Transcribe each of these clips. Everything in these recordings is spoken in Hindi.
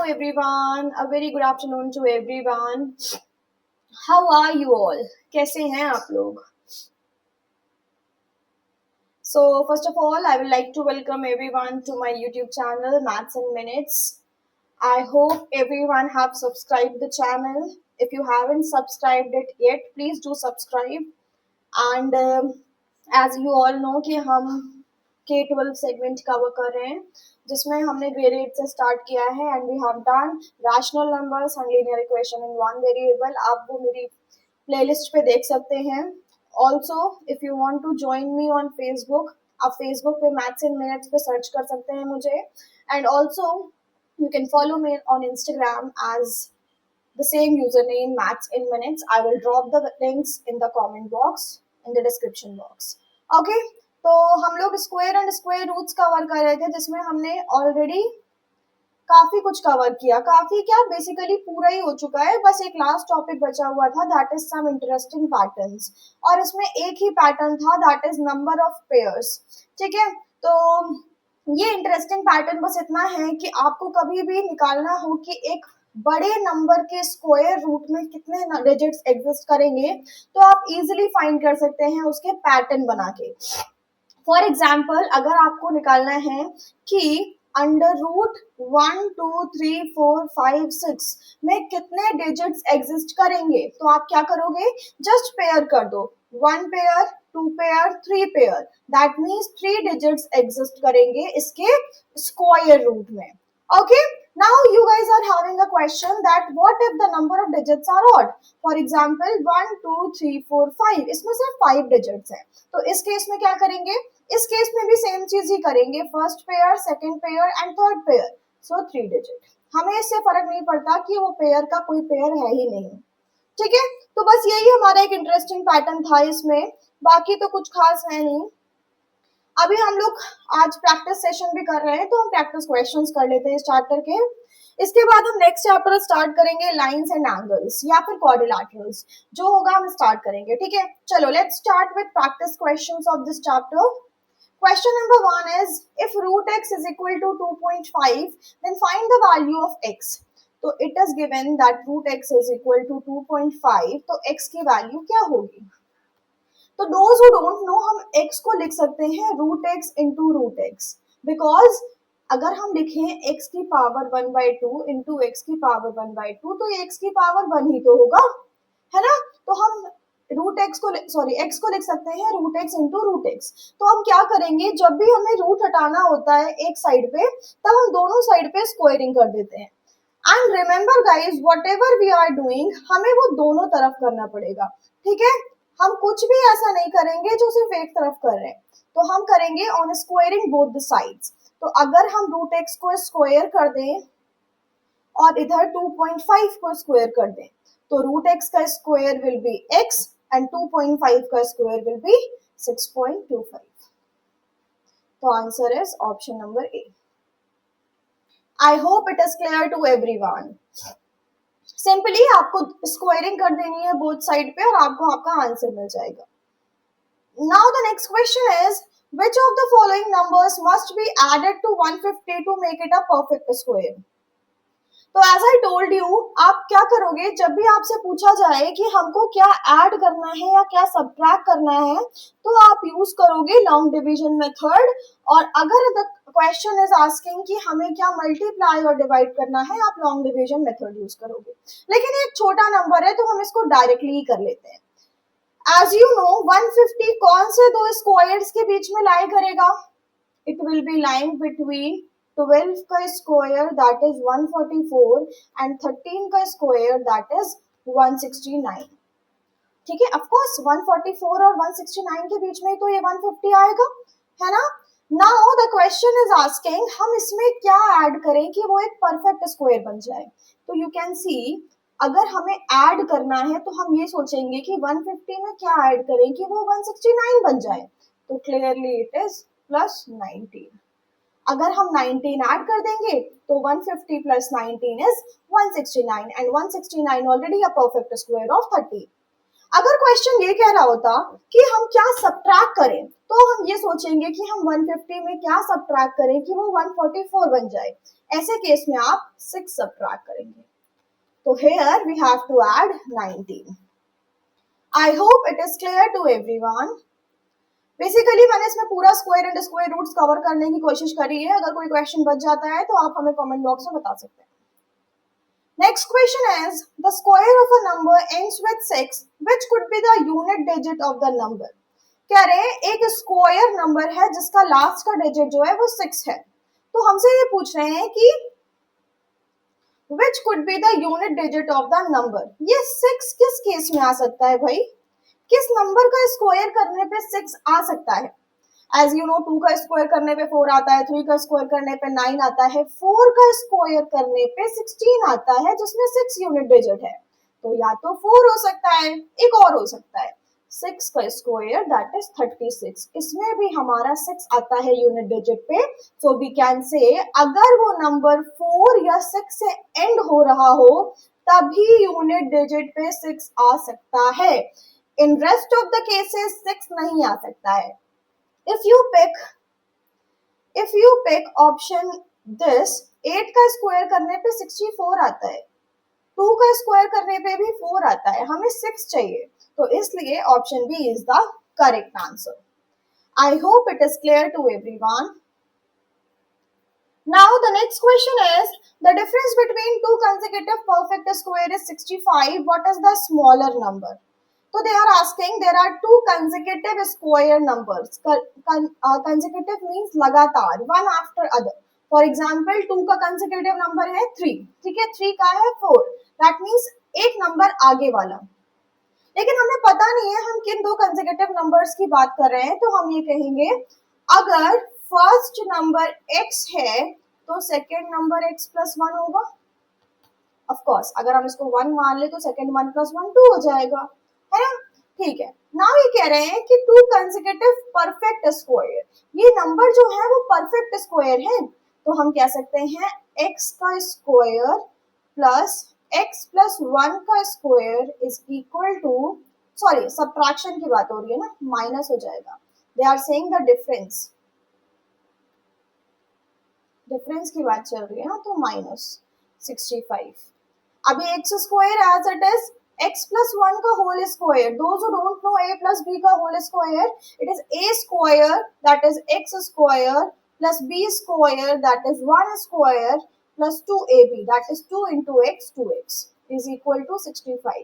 everyone. A very good afternoon to everyone. How are you all? कैसे हैं आप लोग? So first of all, I would like to welcome everyone to my YouTube channel Maths in Minutes. I hope everyone have subscribed the channel. If you haven't subscribed it yet, please do subscribe. And as you all know कि हम K12 segment cover कर रहे हैं जिसमें हमने grade 8 से start किया है and we have done rational numbers and linear equation in one variable. आप वो मेरी playlist पे देख सकते हैं. Also, if you want to join me on Facebook, आप Facebook पे Maths in Minutes पे search कर सकते हैं मुझे. And also, you can follow me on Instagram as the same username Maths in Minutes. I will drop the links in the comment box, in the description box. Okay, तो हम लोग square and square roots cover कर रहे थे जिसमें हमने ऑलरेडी काफी कुछ कवर किया. काफी क्या, बेसिकली पूरा ही हो चुका है. बस एक लास्ट टॉपिक बचा हुआ था, that is some interesting patterns. और इसमें एक ही पैटर्न था, that is number of pairs. ठीक है, तो ये इंटरेस्टिंग पैटर्न बस इतना है कि आपको कभी भी निकालना हो कि एक बड़े नंबर के स्क्वायर रूट में कितने डिजिट्स एग्जिस्ट करेंगे तो आप इजीली फाइंड कर सकते हैं उसके पैटर्न बना के. फॉर एग्जाम्पल, अगर आपको निकालना है कि अंडर रूट 1 2 3 4 5 6 में कितने डिजिट्स एग्जिस्ट करेंगे तो आप क्या करोगे, जस्ट पेयर कर दो. 1 pair, 2 pair, 3 pair, that means 3 digits exist करेंगे इसके स्क्वायर रूट में. Okay, now you guys are having a question that what if the number of digits are odd? For example, 1 2 3 4 5, इसमें सिर्फ 5 डिजिट्स हैं. तो इस केस में क्या करेंगे, इस केस में भी सेम चीज ही करेंगे, first pair, second pair and third pair. So 3 digit. हमें इससे फर्क नहीं पड़ता कि वो पेयर का कोई पेयर है ही नहीं. ठीक है, तो बस यही हमारा एक इंटरेस्टिंग पैटर्न था इसमें, बाकी तो कुछ खास है नहीं. अभी हम लोग आज प्रैक्टिस सेशन भी कर रहे हैं तो हम प्रैक्टिस क्वेश्चंस कर लेते हैं इस चैप्टर के. इसके बाद हम नेक्स्ट चैप्टर स्टार्ट करेंगे लाइंस एंड एंगल्स या फिर क्वाड्रिलैटरल्स. जो होगा हम स्टार्ट करेंगे. ठीक है, चलो let's start with practice questions of this chapter. Question number 1 is, if root x is equal to 2.5, then find the value of x. तो it is given that root x is equal to 2.5, तो x की वैल्यू क्या होगी. तो those who don't know, हम x को लिख सकते हैं root x into root x, because अगर हम लिखें x की पावर 1/2 into x की पावर 1/2 तो x की पावर 1 ही तो होगा, है ना. तो हम रूट एक्स को एक्स को लिख सकते हैं root x into root x. तो हम क्या करेंगे, जब भी हमें रूट हटाना होता है एक साइड पे तब हम दोनों साइड पे स्क्वायरिंग कर देते हैं. And remember guys, whatever we are doing, हमें वो दोनों तरफ करना पड़ेगा. ठीक है, हम कुछ भी ऐसा नहीं करेंगे जो सिर्फ एक तरफ कर रहे हैं. तो हम करेंगे on squaring both the sides. तो अगर हम रूट एक्स को स्क्वायर कर दें और इधर 2.5 को स्क्वायर कर दें तो रूट एक्स का square will be x and 2.5 का स्क्वायर will be 6.25. तो answer is option number A. I hope it is clear to everyone. Simply आपको स्क्वायरिंग कर देनी है बोथ साइड पे और आपको आपका आंसर मिल जाएगा. Now the next question is, which of the following numbers must be added to 150 to make it a perfect square? तो एज आई टोल्ड यू, आप क्या करोगे जब भी आपसे पूछा जाए कि हमको क्या ऐड करना है या क्या सब्ट्रैक्ट करना है तो आप यूज करोगे लॉन्ग डिवीजन मेथड. और अगर द क्वेश्चन इज आस्किंग कि हमें क्या मल्टीप्लाई और डिवाइड करना है, आप लॉन्ग डिवीजन मेथड यूज करोगे. लेकिन एक छोटा नंबर है तो हम इसको डायरेक्टली ही कर लेते हैं. एज यू नो, 150 कौन से दो स्क्वायर्स के बीच में लाई करेगा, it will B lying between 12 का स्क्वायर दैट इज 144 एंड 13 का स्क्वायर दैट इज 169. ठीक है, ऑफ कोर्स 144 और 169 के बीच में तो ये 150 आएगा, है ना. Now the question is asking हम इसमें क्या ऐड करें कि वो एक परफेक्ट स्क्वायर बन जाए. तो यू कैन सी, अगर हमें ऐड करना है तो हम ये सोचेंगे कि 150 में क्या ऐड करें कि वो 169 बन जाए. तो क्लियरली इट इज प्लस 19. अगर हम 19 ऐड कर देंगे तो 150 plus 19 is 169 and 169 already a perfect square of 30. अगर क्वेश्चन ये कह रहा होता कि हम क्या सब्ट्रैक्ट करें, तो हम ये सोचेंगे कि हम 150 में क्या सब्ट्रैक्ट करें कि वो 144 बन जाए। ऐसे केस में आप 6 सब्ट्रैक्ट करेंगे। तो here we have to add 19. I hope it is clear to everyone. Basically मैंने इसमें पूरा square and square roots cover करने की कोशिश करी है। अगर कोई क्वेश्चन बच जाता है तो आप हमें कमेंट बॉक्स में बता सकते हैं। Next question is, the square of a number ends with 6, which could be the unit digit of the number. कह रहे हैं एक स्क्वायर नंबर है जिसका लास्ट का डिजिट जो है वो 6 है। तो हमसे ये पूछ रहे हैं कि which could be the unit digit of the number. ये 6 किस केस में आ सकता है भाई? किस नंबर का स्क्वायर करने पे 6 आ सकता है? एज यू नो 2 का स्क्वायर करने पे 4 आता है, 3 का स्क्वायर करने पे 9 आता है, 4 का स्क्वायर करने पे 16 आता है जिसमें 6 यूनिट डिजिट है। तो या तो 4 हो सकता है, एक और हो सकता है 6 का स्क्वायर दैट इज 36। इसमें भी हमारा 6 आता है यूनिट डिजिट पे। सो वी कैन से अगर वो नंबर 4 या 6 से एंड हो रहा हो तभी यूनिट डिजिट पे 6 आ सकता है। In rest of the cases 6 नहीं आ सकता है। If you pick option this, 8 का स्क्वायर करने पे 64 आता है, 2 का स्क्वायर करने पे भी 4 आता है, हमें 6 चाहिए, तो इसलिए option B is the correct answer. I hope it is clear to everyone. Now the next question is, the difference between two consecutive perfect square is 65. What is the smaller number? So they are asking, there are two consecutive square numbers. Consecutive means लगातार, one after other. For example, 2 का consecutive number है 3, ठीक है, 3 का है 4. That means एक नंबर आगे वाला। लेकिन हमें पता नहीं है हम किन दो consecutive numbers की बात कर रहे हैं, तो हम ये कहेंगे अगर फर्स्ट नंबर x है तो सेकेंड नंबर x प्लस 1 होगा। ऑफ कोर्स अगर हम इसको 1 मान ले तो सेकेंड 1 प्लस 1 2 हो जाएगा, है ना? ठीक है। नाउ ये कह रहे हैं कि टू कंसेक्यूटिव परफेक्ट स्क्वायर, ये नंबर जो है वो परफेक्ट स्क्वायर है, तो हम कह सकते हैं x का स्क्वायर प्लस x प्लस 1 का square is equal to, sorry subtraction की बात हो रही है ना, माइनस हो जाएगा। They are saying the difference की बात चल रही है ना, तो माइनस 65। अभी x square as it is x plus 1 का whole square. Those who don't know a plus b का whole square, it is a square that is x square plus b square that is 1 square plus 2ab that is 2 into x 2x is equal to 65.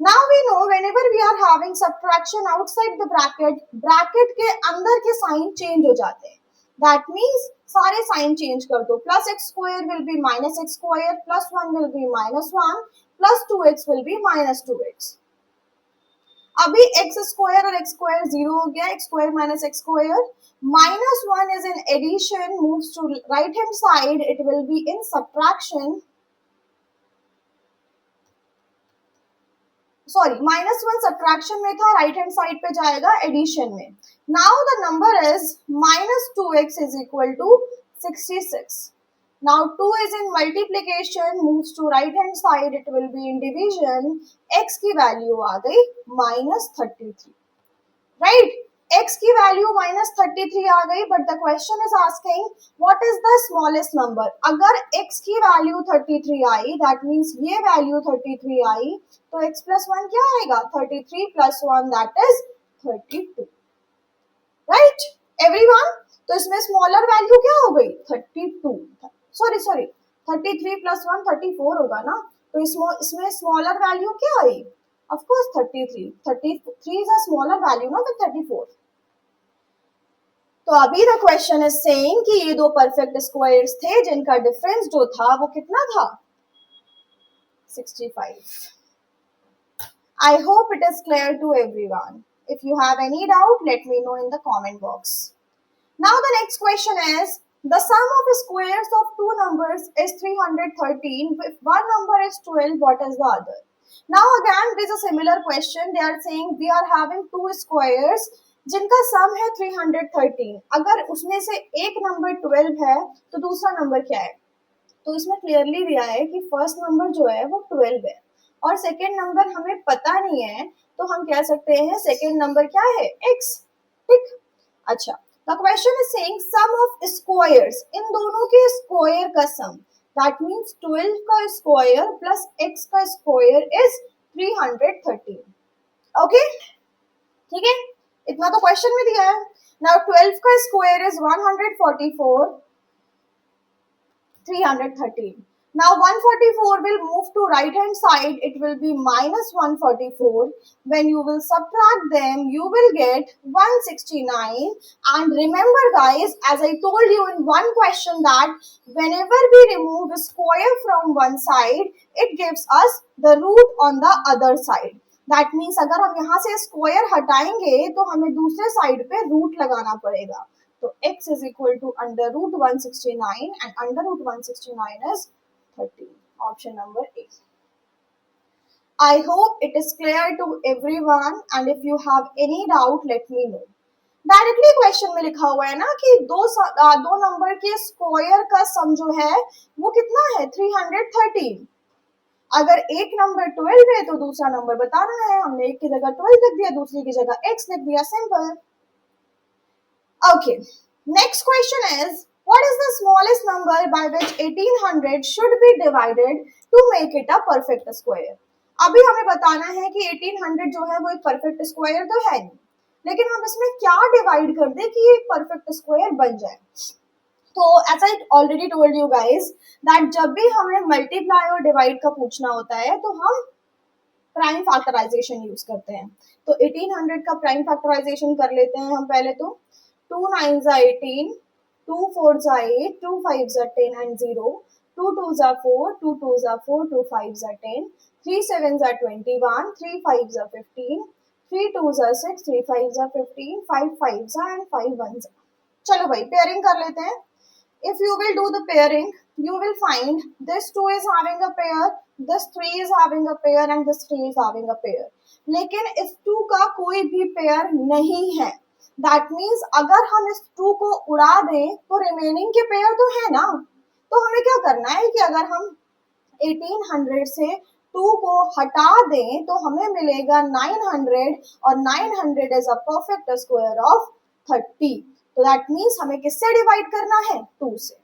Now we know whenever we are having subtraction outside the bracket, bracket के अंदर के साइन चेंज हो जाते हैं। That means सारे साइन चेंज कर दो, plus x square will be minus x square, plus 1 will be minus 1, plus 2x will be minus 2x. अभी x स्क्वायर और x स्क्वायर जीरो हो गया, x square minus x square, minus 1 is in addition, moves to right hand side, it will be in subtraction. Sorry minus 1 subtraction में था, राइट हैंड साइड पे जाएगा एडिशन में। Now the number is minus 2x is equal to 66. Now 2 is in multiplication, moves to right hand side, it will be in division. X की वैल्यू आ गई minus 33, right? X की वैल्यू minus 33 आ गई, but the question is asking what is the smallest number? अगर X की वैल्यू 33 आई, that means ये वैल्यू 33 आई, तो X plus 1 क्या आएगा? 33 plus 1 that is 32, right? Everyone? तो इसमें स्मॉलर वैल्यू क्या हो गई? 32, सॉरी 33 प्लस 1 34 होगा ना, तो इसमें स्मॉलर वैल्यू क्या आई? Of course 33 is a smaller value ना, तो 34। तो अभी द क्वेश्चन इज सेइंग कि ये दो परफेक्ट स्क्वायर्स थे जिनका डिफरेंस जो था वो कितना था? 65. I hope it is clear to everyone. If you have any doubt, let me know in the comment box. Now the next question is, the sum of squares of two numbers is 313. If one number is 12, what is the other? Now again, there is a similar question. They are saying we are having two squares जिनका सम है 313. अगर उसमें से एक नंबर 12 है तो दूसरा नंबर क्या है? तो इसमें क्लियरली दिया है कि फर्स्ट नंबर जो है वो 12 है, और सेकेंड नंबर हमें पता नहीं है, तो हम कह सकते हैं सेकेंड नंबर क्या है, x। ठीक, अच्छा, the question is saying sum of squares, इन दोनों के स्क्वायर का सम, दैट मींस 12 का स्क्वायर प्लस x का स्क्वायर इज 313। ओके, ठीक है, इतना तो क्वेश्चन में दिया है। नाउ 12 का square is 144, 313. Now 144 will move to right hand side, it will be minus 144. When you will subtract them, you will get 169. And remember guys, as I told you in one question, that whenever we remove a square from one side, it gives us the root on the other side. That means अगर हम यहाँ से स्क्वायर हटाएंगे तो हमें दूसरे साइड पे रूट लगाना पड़ेगा। तो x is equal to under root 169 and under root 169 is 13. Option number A. I hope it is clear to everyone, and if you have any doubt let me know. Directly question में लिखा हुआ है ना कि दो नंबर के स्क्वायर का सम जो है वो कितना है, 313। अगर एक नंबर 12 है तो दूसरा नंबर बताना है, हमने एक की जगह 12 लिख दिया, दूसरी की जगह x लिख दिया, simple. Okay, next question is, what is the smallest number by which 1800 should be divided to make it a perfect square? अभी हमें बताना है कि 1800 जो है वो एक परफेक्ट स्क्वायर तो है नहीं, लेकिन हम इसमें क्या डिवाइड कर दें कि ये एक परफेक्ट स्क्वायर बन जाए। तो as I already told you guys that जब भी हमें मल्टीप्लाई और डिवाइड का पूछना होता है तो हम प्राइम फैक्टराइजेशन यूज करते हैं। तो 1800 का प्राइम फैक्टराइजेशन कर लेते हैं हम पहले। तो 2 9s are 18, 2 4s are 8, 2 5s are 10 and 0, 2 2s are 4, 2 2s are 4, 2 5s are 10, 3 7s are 21, 3 5s are 15, 3 2s are 6, 3 5s are 15, 5 5s are and 5 1s are। चलो भाई पेयरिंग कर लेते हैं। If you will do the pairing, you will find this 2 is having a pair, this 3 is having a pair and this 3 is having a pair. लेकिन इस 2 का कोई भी पेयर नहीं है। That means अगर हम इस 2 को उड़ा दें तो रिमेनिंग के पेयर तो है ना। तो हमें क्या करना है कि अगर हम 1800 से 2 को हटा दें तो हमें मिलेगा 900 और 900 is a perfect square of 30। तो दैट मीन्स हमें किससे डिवाइड करना है, 2 से।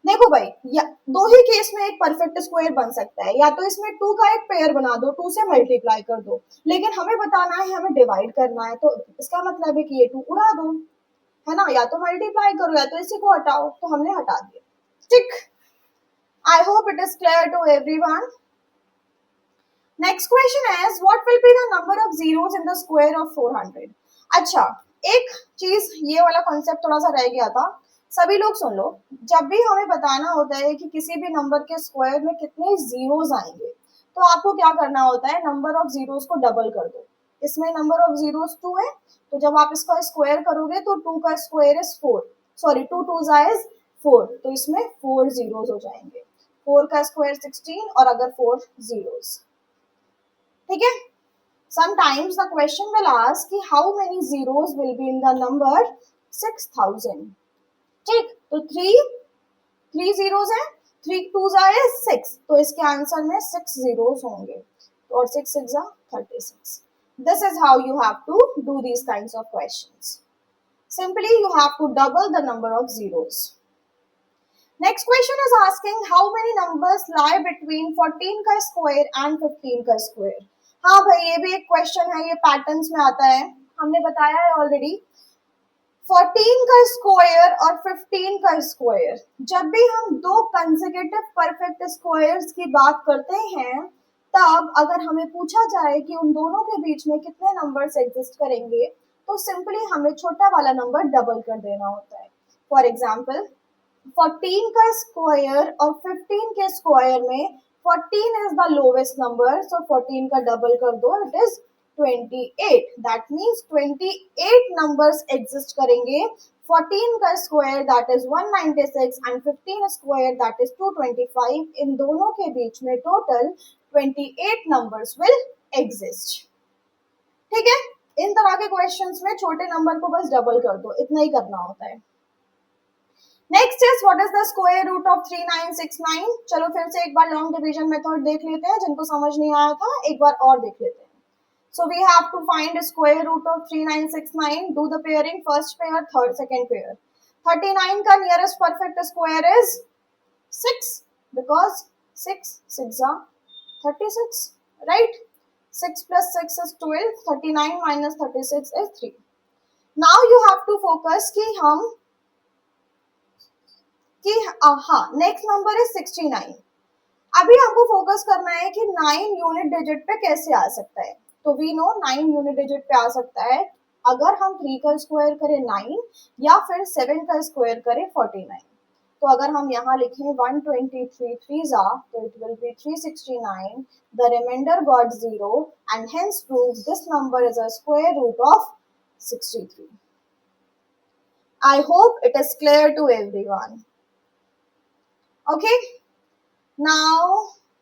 देखो भाई, या दो ही केस में एक परफेक्ट स्क्वायर बन सकता है, या तो इसमें 2 का एक पेयर बना दो, 2 से मल्टीप्लाई कर दो, लेकिन हमें बताना है, हमें डिवाइड करना है, तो इसका मतलब है कि ये 2 उड़ा दो, है ना, या तो मल्टीप्लाई करो या तो इसी को हटाओ। तो हमने हटा दिया, ठीक। I hope it is clear to everyone. Next question is what will be the number of zeros in the square of 400। अच्छा, एक चीज ये वाला कॉन्सेप्ट थोड़ा सा रह गया था, सभी लोग सुन लो। जब भी हमें बताना होता है कि किसी भी नंबर के स्क्वायर में कितने जीरोस आएंगे, तो आपको क्या करना होता है, नंबर ऑफ जीरोस को डबल कर दो। इसमें नंबर ऑफ जीरोस 2 है, तो जब आप इसका स्क्वायर करोगे तो 2 का square is 4, sorry 2 2s is 4, तो इसमें 4 जीरोस हो जाएंगे। 4 का स्क्वायर 16 और अगर 4 जीरोस, ठीक है। Sometimes the question will ask कि how many zeros will be in the number 6000। ठीक, तो 3 zeros है, 3 2s are 6, तो इसके आंसर में 6 zeros होंगे, और 6 6 are 36। This is how you have to do these kinds of questions. Simply you have to double the number of zeros. Next question is asking how many numbers lie between 14 का square and 15 का square। हाँ भाई, ये भी एक क्वेश्चन है, ये पैटर्न्स में आता है, हमने बताया है ऑलरेडी। 14 का स्क्वायर और 15 का स्क्वायर, जब भी हम दो कंसेक्यूटिव परफेक्ट स्क्वायर्स की बात करते हैं, तब अगर हमें पूछा जाए कि उन दोनों के बीच में कितने नंबर्स एग्जिस्ट करेंगे, तो सिंपली हमें छोटा वाला नंबर डबल कर देना होता है। फॉर एग्जाम्पल, 14 का स्क्वायर और 15 के स्क्वायर में 14 is the lowest number, so 14 का डबल कर दो, it is 28। That means 28 numbers exist करेंगे। 14 का square that is 196 and 15 square that is 225, इन दोनों के बीच में टोटल 28 numbers will exist। ठीक है, इन तरह के क्वेश्चंस में छोटे नंबर को बस डबल कर दो, इतना ही करना होता है। Next is what is the square root of 3969। चलो फिर से एक बार लॉन्ग डिवीजन मेथड देख लेते हैं, जिनको समझ नहीं आया था एक बार और देख लेते हैं। So we have to find square root of 3969. Do the pairing, first pair, third, second pair. 39 का nearest perfect square is 6 because 6 6 are 36, right? 6 plus 6 is 12. 39 minus 36 is 3. Now you have to focus कि हम कि हाँ नेक्स्ट नंबर इज 69। अभी हमको फोकस करना है कि 9 यूनिट डिजिट पे कैसे आ सकता है। तो वी नो 9 यूनिट डिजिट पे आ सकता है अगर हम 3 का स्क्वायर करें 9 या फिर 7 का स्क्वायर करें 49। तो अगर हम यहाँ लिखें 123 3 तो it will be 369, the reminder got 0 and hence prove this number is a square root of 63। I hope it is clear to everyone. Okay, now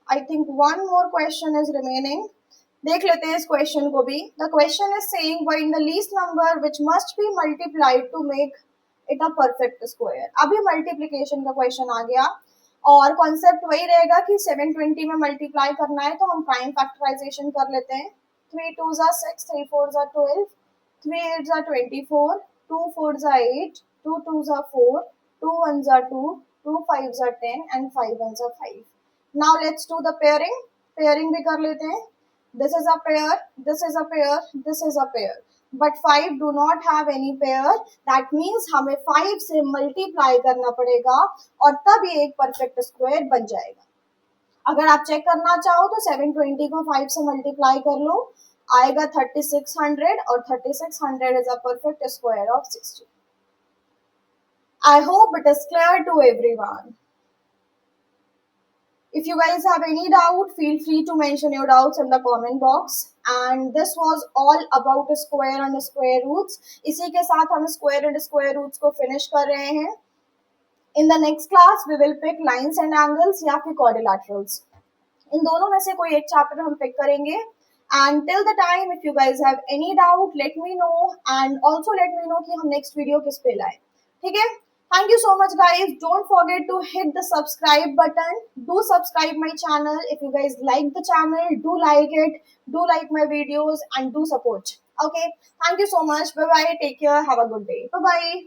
I think one more question is remaining. देख लेते हैं इस क्वेश्चन को भी। The question is saying find the least number which must be multiplied to make it a perfect square। अभी मल्टीप्लीकेशन का क्वेश्चन आ गया और कॉन्सेप्ट वही रहेगा कि 720 में मल्टीप्लाई करना है तो हम प्राइम फैक्टराइजेशन कर लेते हैं। 3 2s are 6, 3 4s are 12, 3 8s are 24, 2 4s are 8, 2 2s are 4, 2 1s are 2, 2 5s are 10 and 5 1s are 5। Now let's do the pairing। Pairing भी कर लेते हैं। This is a pair, this is a pair, this is a pair, but 5 do not have any pair। That means हमें 5 से multiply करना पड़ेगा और तब ये एक perfect square बन जाएगा। अगर आप चेक करना चाहो तो 720 को 5 से मल्टीप्लाई कर लो, आएगा 3600 और 3600 is a perfect square of 60। I hope it is clear to everyone. If you guys have any doubt, feel free to mention your doubts in the comment box. And this was all about square and square roots। इसी के साथ हम square and square roots को finish कर रहे हैं। In the next class, we will pick lines and angles या फिर quadrilaterals। इन दोनों में से कोई एक चैप्टर हम पिक करेंगे। And till the time, if you guys have any doubt, let me know and also let me know कि हम next video किस पे लाएं। ठीक है? Thank you so much guys. Don't forget to hit the subscribe button. Do subscribe my channel. If you guys like the channel, do like it. Do like my videos and do support. Okay. Thank you so much. Bye bye. Take care. Have a good day. Bye bye.